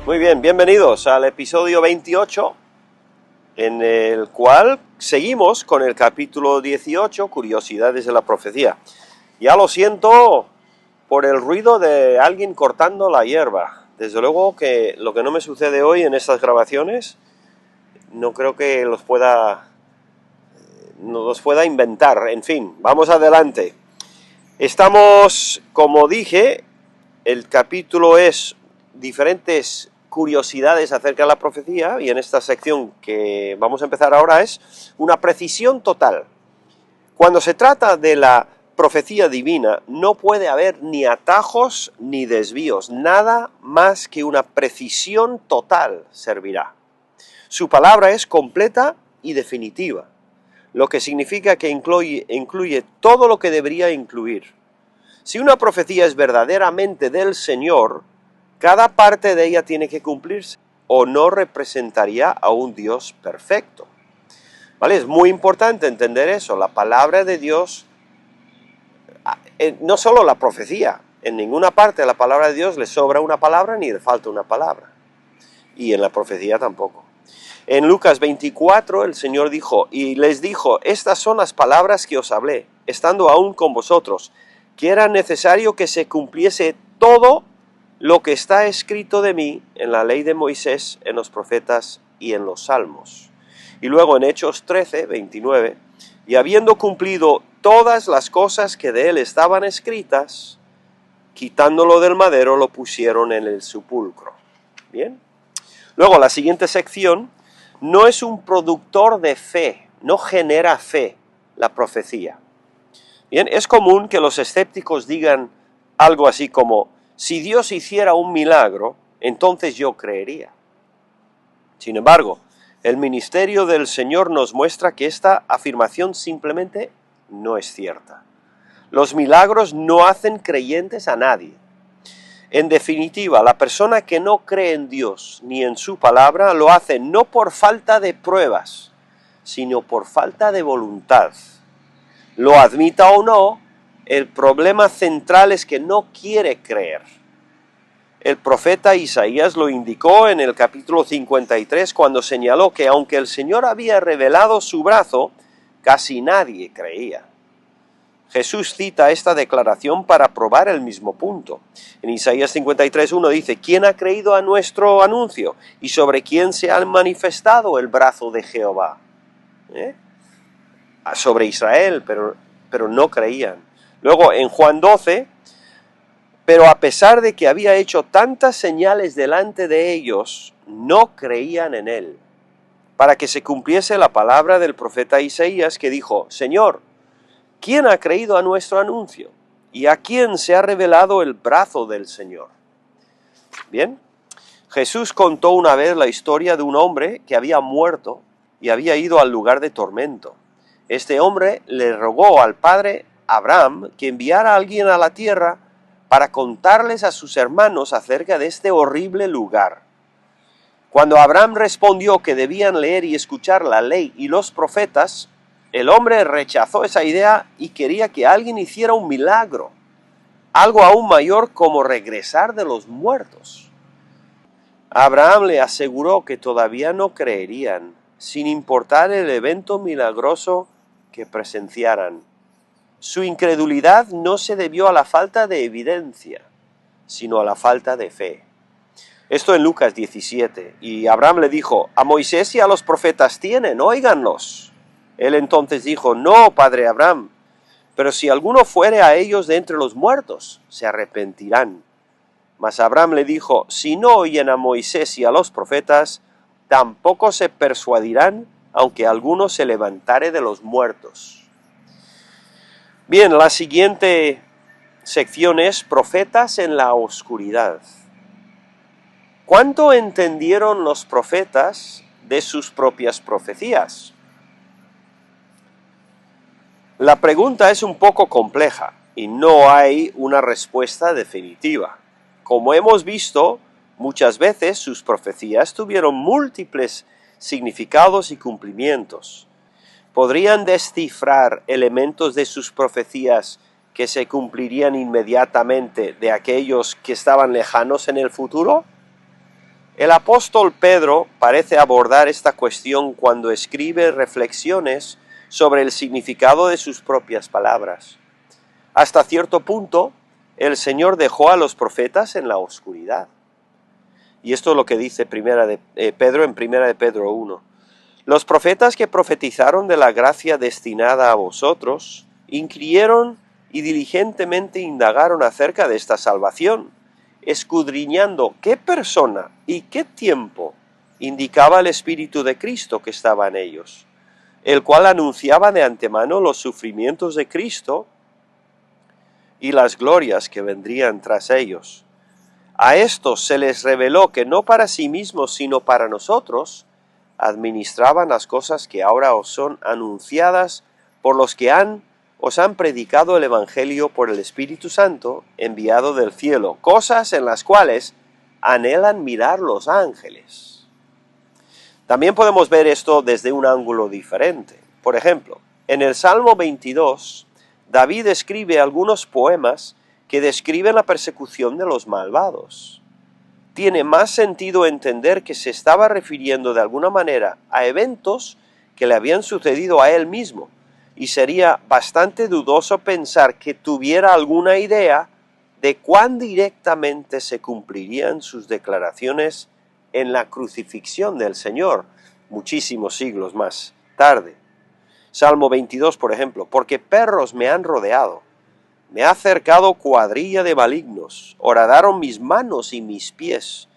Muy bien, bienvenidos al episodio 28, en el cual seguimos con el capítulo 18, Curiosidades de la Profecía. Ya lo siento por el ruido de alguien cortando la hierba. Desde luego que lo que no me sucede hoy en estas grabaciones, no creo que los pueda inventar. En fin, vamos adelante. Estamos, como dije, el capítulo es diferentes curiosidades acerca de la profecía, y en esta sección que vamos a empezar ahora es una precisión total. Cuando se trata de la profecía divina, no puede haber ni atajos ni desvíos, nada más que una precisión total servirá. Su palabra es completa y definitiva, lo que significa que incluye todo lo que debería incluir. Si una profecía es verdaderamente del Señor, cada parte de ella tiene que cumplirse, o no representaría a un Dios perfecto. ¿Vale? Es muy importante entender eso. La palabra de Dios, no solo la profecía, en ninguna parte de la palabra de Dios le sobra una palabra ni le falta una palabra. Y en la profecía tampoco. En Lucas 24 el Señor dijo, y les dijo, estas son las palabras que os hablé, estando aún con vosotros, que era necesario que se cumpliese todo lo que está escrito de mí en la ley de Moisés, en los profetas y en los salmos. Y luego en Hechos 13, 29, y habiendo cumplido todas las cosas que de él estaban escritas, quitándolo del madero, lo pusieron en el sepulcro. Bien. Luego la siguiente sección no es un productor de fe, no genera fe la profecía. Bien, es común que los escépticos digan algo así como, si Dios hiciera un milagro, entonces yo creería. Sin embargo, el ministerio del Señor nos muestra que esta afirmación simplemente no es cierta. Los milagros no hacen creyentes a nadie. En definitiva, la persona que no cree en Dios ni en su palabra lo hace no por falta de pruebas, sino por falta de voluntad. Lo admita o no, el problema central es que no quiere creer. El profeta Isaías lo indicó en el capítulo 53 cuando señaló que aunque el Señor había revelado su brazo, casi nadie creía. Jesús cita esta declaración para probar el mismo punto. En Isaías 53:1 dice, ¿quién ha creído a nuestro anuncio? ¿Y sobre quién se ha manifestado el brazo de Jehová? Sobre Israel, pero no creían. Luego en Juan 12, pero a pesar de que había hecho tantas señales delante de ellos, no creían en él, para que se cumpliese la palabra del profeta Isaías que dijo, Señor, ¿quién ha creído a nuestro anuncio? ¿Y a quién se ha revelado el brazo del Señor? Bien, Jesús contó una vez la historia de un hombre que había muerto y había ido al lugar de tormento. Este hombre le rogó al padre Abraham que enviara a alguien a la tierra para contarles a sus hermanos acerca de este horrible lugar. Cuando Abraham respondió que debían leer y escuchar la ley y los profetas, el hombre rechazó esa idea y quería que alguien hiciera un milagro, algo aún mayor como regresar de los muertos. Abraham le aseguró que todavía no creerían, sin importar el evento milagroso que presenciaran. Su incredulidad no se debió a la falta de evidencia, sino a la falta de fe. Esto en Lucas 17, y Abraham le dijo, a Moisés y a los profetas tienen, óiganlos. Él entonces dijo, no, padre Abraham, pero si alguno fuere a ellos de entre los muertos, se arrepentirán. Mas Abraham le dijo, si no oyen a Moisés y a los profetas, tampoco se persuadirán, aunque alguno se levantare de los muertos. Bien, la siguiente sección es profetas en la oscuridad. ¿Cuánto entendieron los profetas de sus propias profecías? La pregunta es un poco compleja y no hay una respuesta definitiva. Como hemos visto, muchas veces sus profecías tuvieron múltiples significados y cumplimientos. ¿Podrían descifrar elementos de sus profecías que se cumplirían inmediatamente de aquellos que estaban lejanos en el futuro? El apóstol Pedro parece abordar esta cuestión cuando escribe reflexiones sobre el significado de sus propias palabras. Hasta cierto punto, el Señor dejó a los profetas en la oscuridad. Y esto es lo que dice Pedro en 1 Pedro 1. Los profetas que profetizaron de la gracia destinada a vosotros, inquirieron y diligentemente indagaron acerca de esta salvación, escudriñando qué persona y qué tiempo indicaba el Espíritu de Cristo que estaba en ellos, el cual anunciaba de antemano los sufrimientos de Cristo y las glorias que vendrían tras ellos. A estos se les reveló que no para sí mismos, sino para nosotros, administraban las cosas que ahora os son anunciadas por los que os han predicado el Evangelio por el Espíritu Santo, enviado del cielo, cosas en las cuales anhelan mirar los ángeles. También podemos ver esto desde un ángulo diferente. Por ejemplo, en el Salmo 22, David escribe algunos poemas que describen la persecución de los malvados. Tiene más sentido entender que se estaba refiriendo de alguna manera a eventos que le habían sucedido a él mismo, y sería bastante dudoso pensar que tuviera alguna idea de cuán directamente se cumplirían sus declaraciones en la crucifixión del Señor, muchísimos siglos más tarde. Salmo 22, por ejemplo, porque perros me han rodeado, me ha cercado cuadrilla de malignos, horadaron mis manos y mis pies.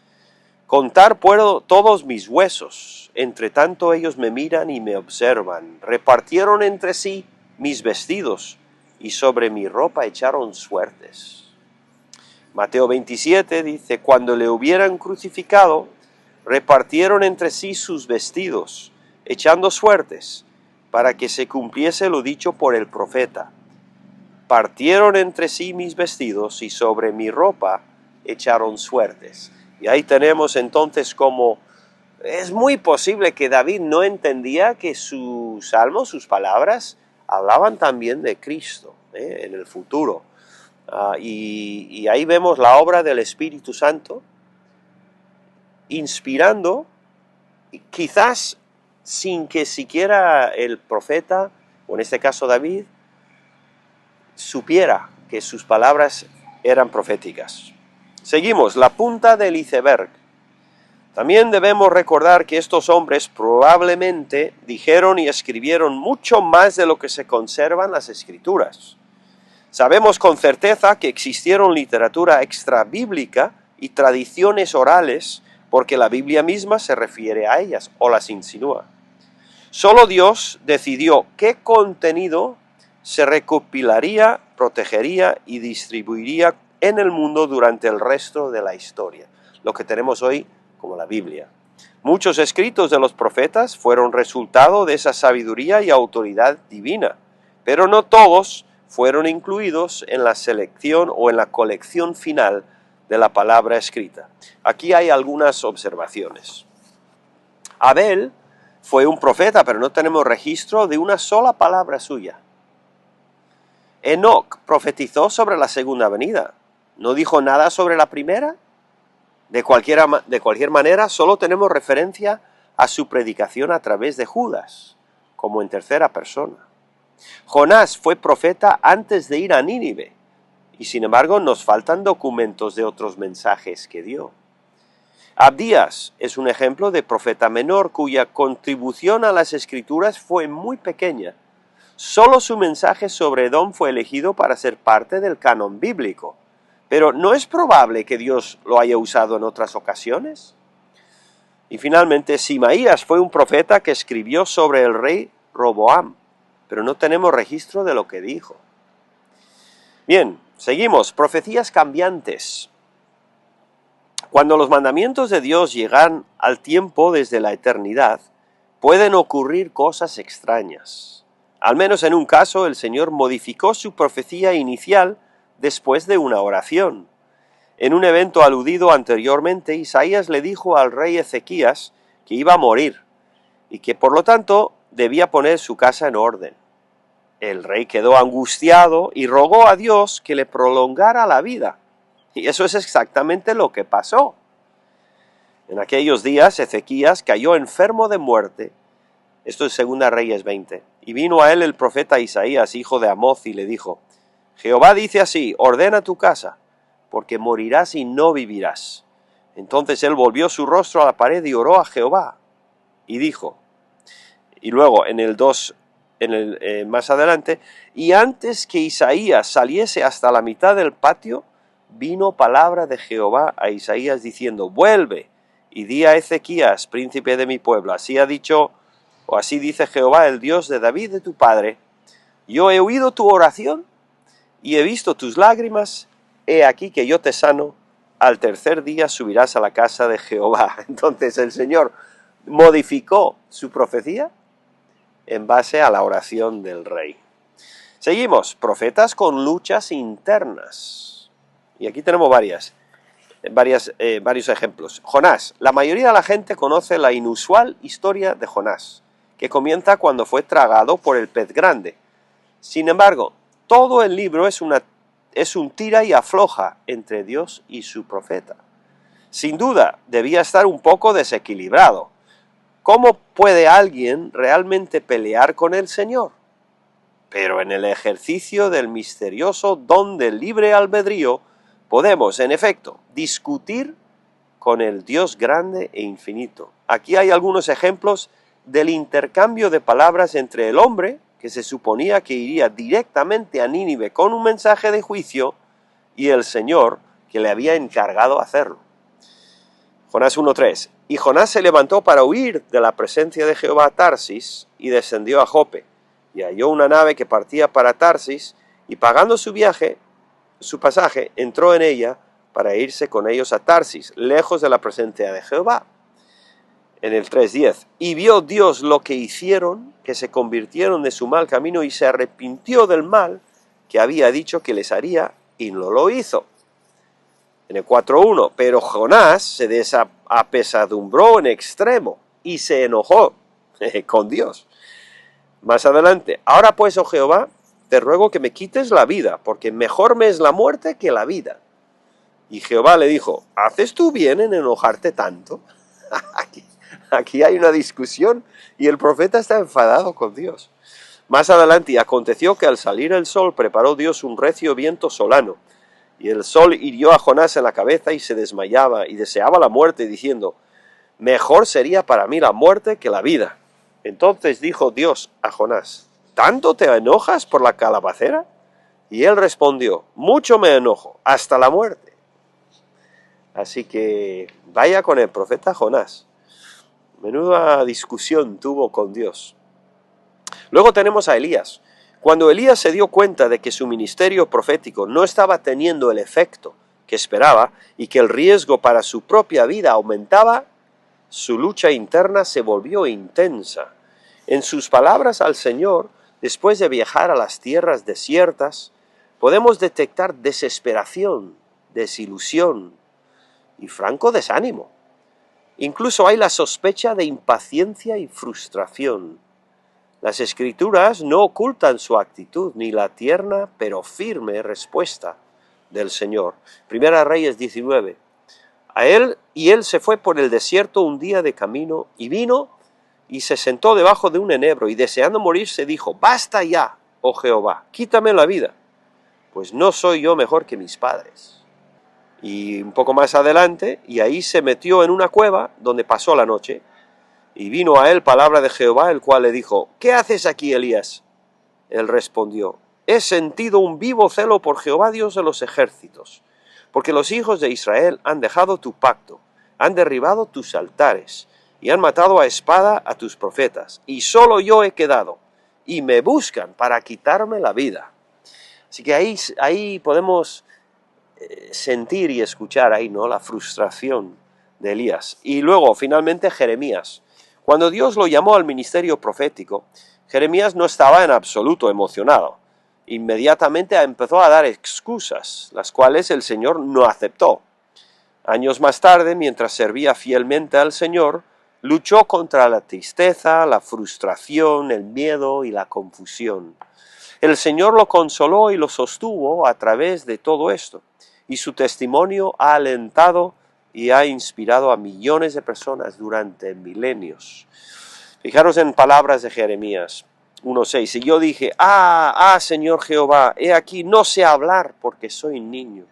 Contar puedo todos mis huesos, entre tanto ellos me miran y me observan. Repartieron entre sí mis vestidos, y sobre mi ropa echaron suertes. Mateo 27 dice, cuando le hubieran crucificado, repartieron entre sí sus vestidos, echando suertes, para que se cumpliese lo dicho por el profeta. Partieron entre sí mis vestidos, y sobre mi ropa echaron suertes. Y ahí tenemos entonces como es muy posible que David no entendía que sus salmos, sus palabras, hablaban también de Cristo en el futuro. Y ahí vemos la obra del Espíritu Santo inspirando, quizás sin que siquiera el profeta, o en este caso David, supiera que sus palabras eran proféticas. Seguimos, la punta del iceberg. También debemos recordar que estos hombres probablemente dijeron y escribieron mucho más de lo que se conserva en las Escrituras. Sabemos con certeza que existieron literatura extrabíblica y tradiciones orales porque la Biblia misma se refiere a ellas o las insinúa. Solo Dios decidió qué contenido se recopilaría, protegería y distribuiría en el mundo durante el resto de la historia, lo que tenemos hoy como la Biblia. Muchos escritos de los profetas fueron resultado de esa sabiduría y autoridad divina, pero no todos fueron incluidos en la selección o en la colección final de la palabra escrita. Aquí hay algunas observaciones. Abel fue un profeta, pero no tenemos registro de una sola palabra suya. Enoc profetizó sobre la segunda venida. ¿No dijo nada sobre la primera? De cualquier manera, solo tenemos referencia a su predicación a través de Judas, como en tercera persona. Jonás fue profeta antes de ir a Nínive, y sin embargo nos faltan documentos de otros mensajes que dio. Abdías es un ejemplo de profeta menor cuya contribución a las Escrituras fue muy pequeña. Solo su mensaje sobre Edom fue elegido para ser parte del canon bíblico. Pero ¿no es probable que Dios lo haya usado en otras ocasiones? Y finalmente, Simaías fue un profeta que escribió sobre el rey Roboam, pero no tenemos registro de lo que dijo. Bien, seguimos. Profecías cambiantes. Cuando los mandamientos de Dios llegan al tiempo desde la eternidad, pueden ocurrir cosas extrañas. Al menos en un caso, el Señor modificó su profecía inicial después de una oración. En un evento aludido anteriormente, Isaías le dijo al rey Ezequías que iba a morir y que por lo tanto debía poner su casa en orden. El rey quedó angustiado y rogó a Dios que le prolongara la vida. Y eso es exactamente lo que pasó. En aquellos días Ezequías cayó enfermo de muerte. Esto es 2 Reyes 20. Y vino a él el profeta Isaías, hijo de Amoz, y le dijo: Jehová dice así, ordena tu casa, porque morirás y no vivirás. Entonces él volvió su rostro a la pared y oró a Jehová, y dijo, y luego en el 2, más adelante, y antes que Isaías saliese hasta la mitad del patio, vino palabra de Jehová a Isaías diciendo: vuelve y di a Ezequías, príncipe de mi pueblo, así ha dicho, o así dice Jehová, el Dios de David de tu padre, yo he oído tu oración y he visto tus lágrimas, he aquí que yo te sano, al tercer día subirás a la casa de Jehová. Entonces el Señor modificó su profecía en base a la oración del rey. Seguimos, profetas con luchas internas. Y aquí tenemos varios ejemplos. Jonás. La mayoría de la gente conoce la inusual historia de Jonás, que comienza cuando fue tragado por el pez grande. Sin embargo, todo el libro es un tira y afloja entre Dios y su profeta. Sin duda, debía estar un poco desequilibrado. ¿Cómo puede alguien realmente pelear con el Señor? Pero en el ejercicio del misterioso don del libre albedrío, podemos, en efecto, discutir con el Dios grande e infinito. Aquí hay algunos ejemplos del intercambio de palabras entre el hombre, que se suponía que iría directamente a Nínive con un mensaje de juicio, y el Señor, que le había encargado hacerlo. Jonás 1:3. Y Jonás se levantó para huir de la presencia de Jehová a Tarsis, y descendió a Jope, y halló una nave que partía para Tarsis, y pagando su pasaje, entró en ella para irse con ellos a Tarsis, lejos de la presencia de Jehová. En el 3:10, y vio Dios lo que hicieron, que se convirtieron de su mal camino, y se arrepintió del mal que había dicho que les haría, y no lo hizo. En el 4:1, pero Jonás se apesadumbró en extremo, y se enojó con Dios. Más adelante, ahora pues, oh Jehová, te ruego que me quites la vida, porque mejor me es la muerte que la vida. Y Jehová le dijo: ¿haces tú bien en enojarte tanto? Aquí hay una discusión y el profeta está enfadado con Dios. Más adelante, y aconteció que al salir el sol preparó Dios un recio viento solano, y el sol hirió a Jonás en la cabeza y se desmayaba y deseaba la muerte, diciendo: mejor sería para mí la muerte que la vida. Entonces dijo Dios a Jonás: ¿tanto te enojas por la calabacera? Y él respondió: mucho me enojo, hasta la muerte. Así que vaya con el profeta Jonás. Menuda discusión tuvo con Dios. Luego tenemos a Elías. Cuando Elías se dio cuenta de que su ministerio profético no estaba teniendo el efecto que esperaba y que el riesgo para su propia vida aumentaba, su lucha interna se volvió intensa. En sus palabras al Señor, después de viajar a las tierras desiertas, podemos detectar desesperación, desilusión y franco desánimo. Incluso hay la sospecha de impaciencia y frustración. Las Escrituras no ocultan su actitud, ni la tierna pero firme respuesta del Señor. 1 Reyes 19. Él se fue por el desierto un día de camino, y vino y se sentó debajo de un enebro, y deseando morirse dijo: basta ya, oh Jehová, quítame la vida, pues no soy yo mejor que mis padres. Y un poco más adelante, y ahí se metió en una cueva donde pasó la noche, y vino a él palabra de Jehová, el cual le dijo: ¿qué haces aquí, Elías? Él respondió: he sentido un vivo celo por Jehová, Dios de los ejércitos, porque los hijos de Israel han dejado tu pacto, han derribado tus altares, y han matado a espada a tus profetas, y solo yo he quedado, y me buscan para quitarme la vida. Así que ahí podemos sentir y escuchar ahí, ¿no?, la frustración de Elías. Y luego, finalmente, Jeremías. Cuando Dios lo llamó al ministerio profético, Jeremías no estaba en absoluto emocionado. Inmediatamente empezó a dar excusas, las cuales el Señor no aceptó. Años más tarde, mientras servía fielmente al Señor, luchó contra la tristeza, la frustración, el miedo y la confusión. El Señor lo consoló y lo sostuvo a través de todo esto, y su testimonio ha alentado y ha inspirado a millones de personas durante milenios. Fijaros en palabras de Jeremías 1:6. Y yo dije, Señor Jehová, he aquí, no sé hablar porque soy niño.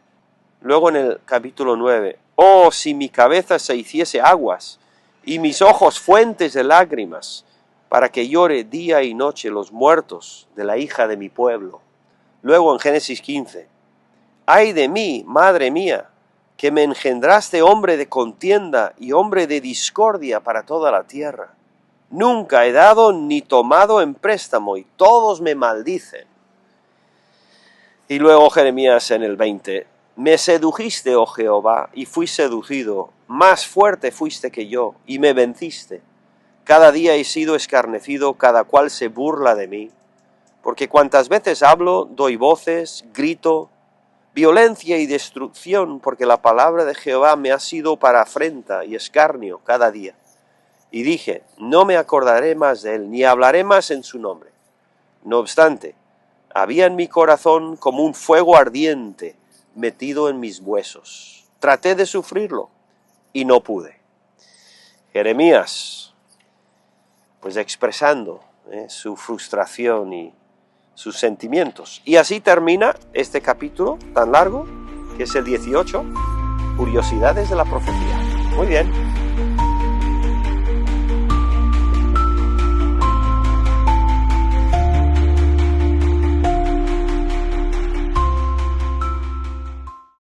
Luego en el capítulo 9, oh, si mi cabeza se hiciese aguas y mis ojos fuentes de lágrimas, para que llore día y noche los muertos de la hija de mi pueblo. Luego en Génesis 15, ay de mí, madre mía, que me engendraste hombre de contienda y hombre de discordia para toda la tierra. Nunca he dado ni tomado en préstamo, y todos me maldicen. Y luego Jeremías en el 20, me sedujiste, oh Jehová, y fui seducido, más fuerte fuiste que yo, y me venciste. Cada día he sido escarnecido, cada cual se burla de mí, porque cuantas veces hablo, doy voces, grito, violencia y destrucción, porque la palabra de Jehová me ha sido para afrenta y escarnio cada día. Y dije, no me acordaré más de él, ni hablaré más en su nombre. No obstante, había en mi corazón como un fuego ardiente metido en mis huesos. Traté de sufrirlo y no pude. Jeremías, pues expresando su frustración y sus sentimientos. Y así termina este capítulo tan largo, que es el 18, Curiosidades de la Profecía. Muy bien.